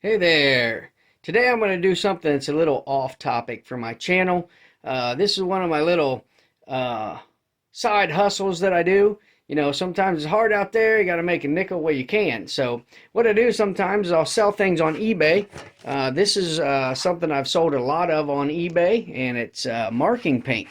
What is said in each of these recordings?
Hey there! Today I'm going to do something that's a little off topic for my channel. This is one of my little uh, side hustles that I do. You know, sometimes it's hard out there. You got to make a nickel where you can. So what I do sometimes is I'll sell things on eBay. This is something I've sold a lot of on eBay, and it's marking paint.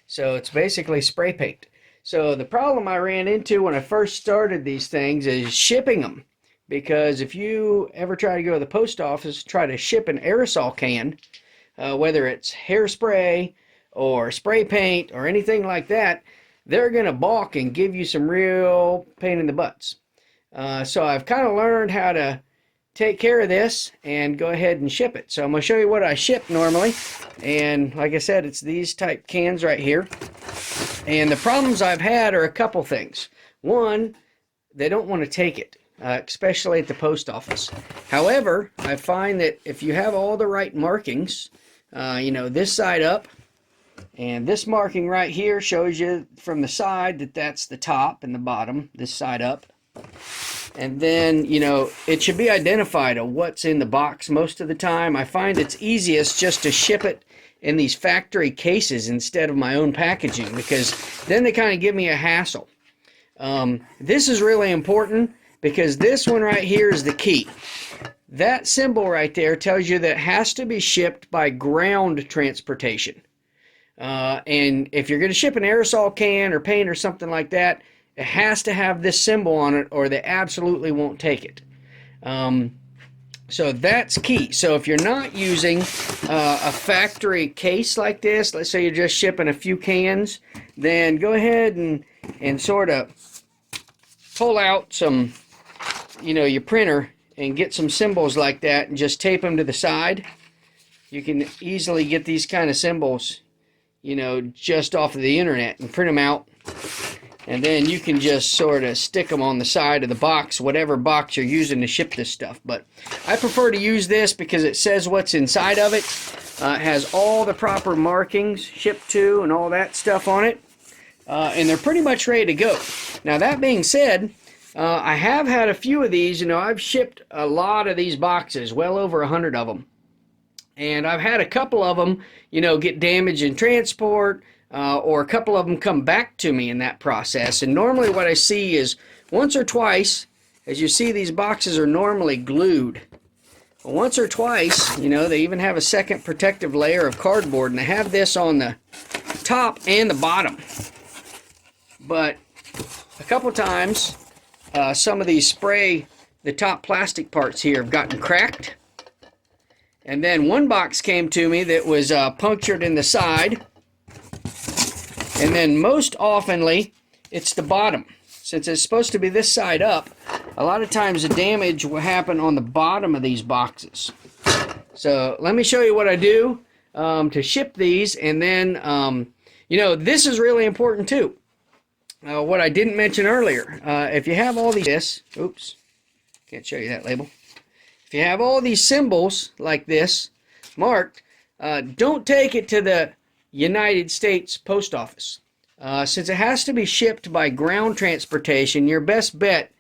So it's basically spray paint. So the problem I ran into when I first started these things is shipping them. Because if you ever try to go to the post office, try to ship an aerosol can, whether it's hairspray or spray paint or anything like that, they're going to balk and give you some real pain in the butts. So I've kind of learned how to take care of this and go ahead and ship it. So I'm going to show you what I ship normally. And like I said, it's these type cans right here. And the problems I've had are a couple things. One, they don't want to take it. Especially at the post office. However, I find that if you have all the right markings, you know, this side up, and this marking right here shows you from the side that that's the top and the bottom, this side up. And then, you know, it should be identified of what's in the box most of the time. I find it's easiest just to ship it in these factory cases instead of my own packaging, because then they kind of give me a hassle. This is really important, because this one right here is the key. That symbol right there tells you that it has to be shipped by ground transportation. And if you're going to ship an aerosol can or paint or something like that, it has to have this symbol on it or they absolutely won't take it. So that's key. So if you're not using a factory case like this, let's say you're just shipping a few cans, then go ahead and sort of pull out some, you know, your printer and get some symbols like that and just tape them to the side. You can easily get these kind of symbols, you know, just off of the internet and print them out. And then you can just sort of stick them on the side of the box, whatever box you're using to ship this stuff. But I prefer to use this because it says what's inside of it. It has all the proper markings, shipped to, and all that stuff on it. And they're pretty much ready to go. Now that being said, I have had a few of these. You know, I've shipped a lot of these boxes, well over 100 of them. And I've had a couple of them, you know, get damaged in transport, or a couple of them come back to me in that process. And normally what I see is once or twice, as you see, these boxes are normally glued. Once or twice, you know, they even have a second protective layer of cardboard, and they have this on the top and the bottom. But a couple times, some of these the top plastic parts here have gotten cracked. And then one box came to me that was punctured in the side. And then most oftenly, it's the bottom. Since it's supposed to be this side up, a lot of times the damage will happen on the bottom of these boxes. So let me show you what I do to ship these. And then, you know, this is really important too. What I didn't mention earlier, if you have all these, oops, can't show you that label. If you have all these symbols like this marked, don't take it to the United States Post Office. Since it has to be shipped by ground transportation, your best bet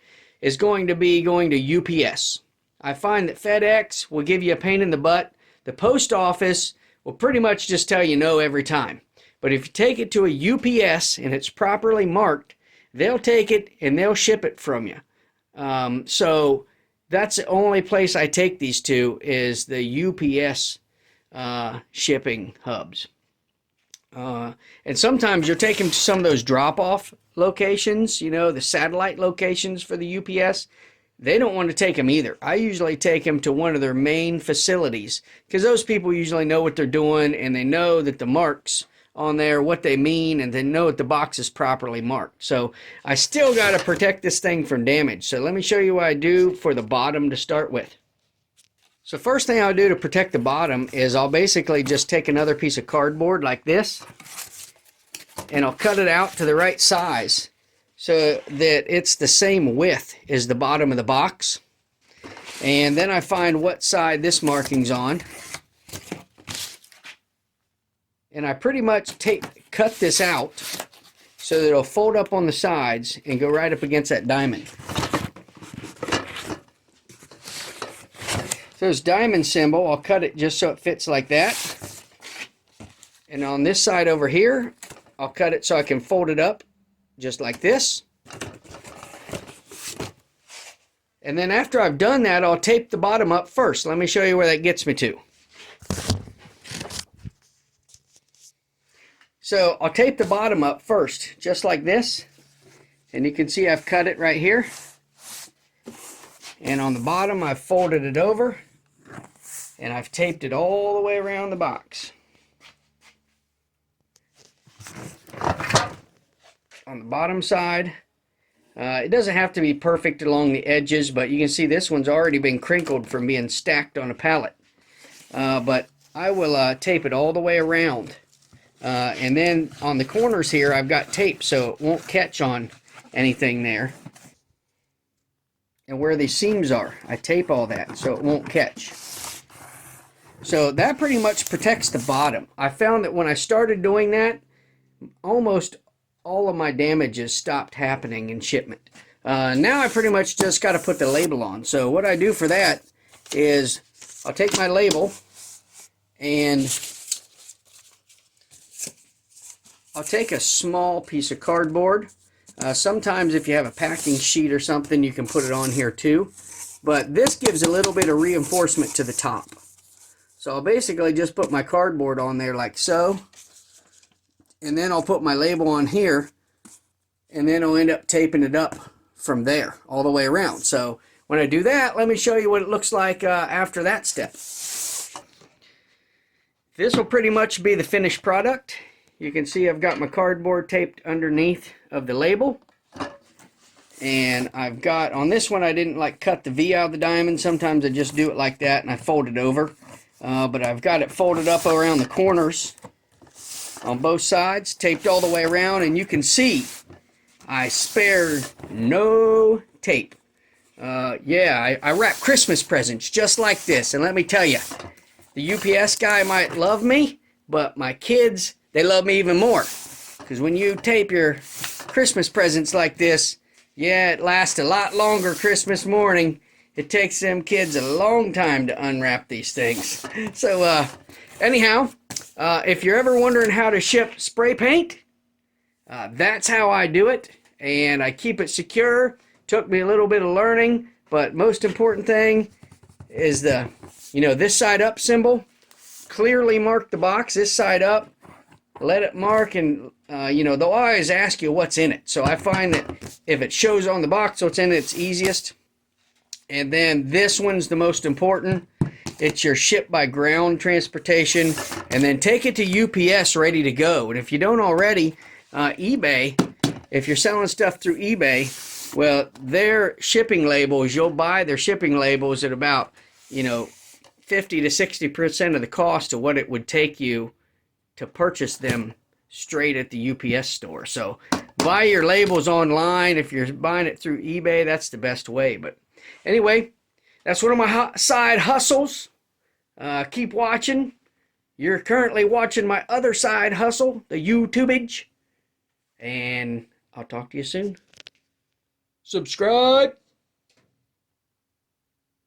is going to be going to UPS. I find that FedEx will give you a pain in the butt. The post office will pretty much just tell you no every time. But if you take it to a UPS and it's properly marked, they'll take it and they'll ship it from you. So that's the only place I take these to, is the UPS shipping hubs. And sometimes you'll take them to some of those drop-off locations, you know, the satellite locations for the UPS. They don't want to take them either. I usually take them to one of their main facilities, because those people usually know what they're doing, and they know that the marks on there, what they mean, and they know that the box is properly marked. So I still got to protect this thing from damage. So let me show you what I do for the bottom to start with. So first thing I'll do to protect the bottom is I'll basically just take another piece of cardboard like this, and I'll cut it out to the right size so that it's the same width as the bottom of the box. And then I find what side this marking's on, and I pretty much cut this out so that it'll fold up on the sides and go right up against that diamond. So this diamond symbol, I'll cut it just so it fits like that. And on this side over here, I'll cut it so I can fold it up just like this. And then after I've done that, I'll tape the bottom up first. Let me show you where that gets me to. So I'll tape the bottom up first, just like this. And you can see I've cut it right here. And on the bottom, I've folded it over. And I've taped it all the way around the box. On the bottom side, it doesn't have to be perfect along the edges, but you can see this one's already been crinkled from being stacked on a pallet. But I will tape it all the way around. And then on the corners here, I've got tape so it won't catch on anything there. And where these seams are, I tape all that so it won't catch. So that pretty much protects the bottom. I found that when I started doing that, almost all of my damages stopped happening in shipment. Now I pretty much just got to put the label on. So what I do for that is I'll take my label and I'll take a small piece of cardboard. Sometimes if you have a packing sheet or something, you can put it on here too. But this gives a little bit of reinforcement to the top. So I'll basically just put my cardboard on there like so. And then I'll put my label on here. And then I'll end up taping it up from there all the way around. So when I do that, let me show you what it looks like after that step. This will pretty much be the finished product. You can see I've got my cardboard taped underneath of the label. And I've got, on this one I didn't like cut the V out of the diamond. Sometimes I just do it like that and I fold it over. But I've got it folded up around the corners on both sides, taped all the way around, and you can see I spared no tape. Yeah, I wrap Christmas presents just like this, and let me tell you, the UPS guy might love me, but my kids, they love me even more. Because when you tape your Christmas presents like this, yeah, it lasts a lot longer Christmas morning. It takes them kids a long time to unwrap these things. So, anyhow, if you're ever wondering how to ship spray paint, that's how I do it. And I keep it secure. Took me a little bit of learning, but most important thing is the, this side up symbol. Clearly mark the box this side up. Let it mark, and they'll always ask you what's in it. So I find that if it shows on the box what's in it, it's easiest. And then this one's the most important. It's your ship by ground transportation. And then take it to UPS ready to go. And if you don't already, eBay, if you're selling stuff through eBay, well, their shipping labels, you'll buy their shipping labels at about, 50 to 60% of the cost of what it would take you to purchase them straight at the UPS store. So buy your labels online. If you're buying it through eBay, that's the best way. But anyway, that's one of my side hustles. Keep watching. You're currently watching my other side hustle, the YouTubeage. And I'll talk to you soon. Subscribe.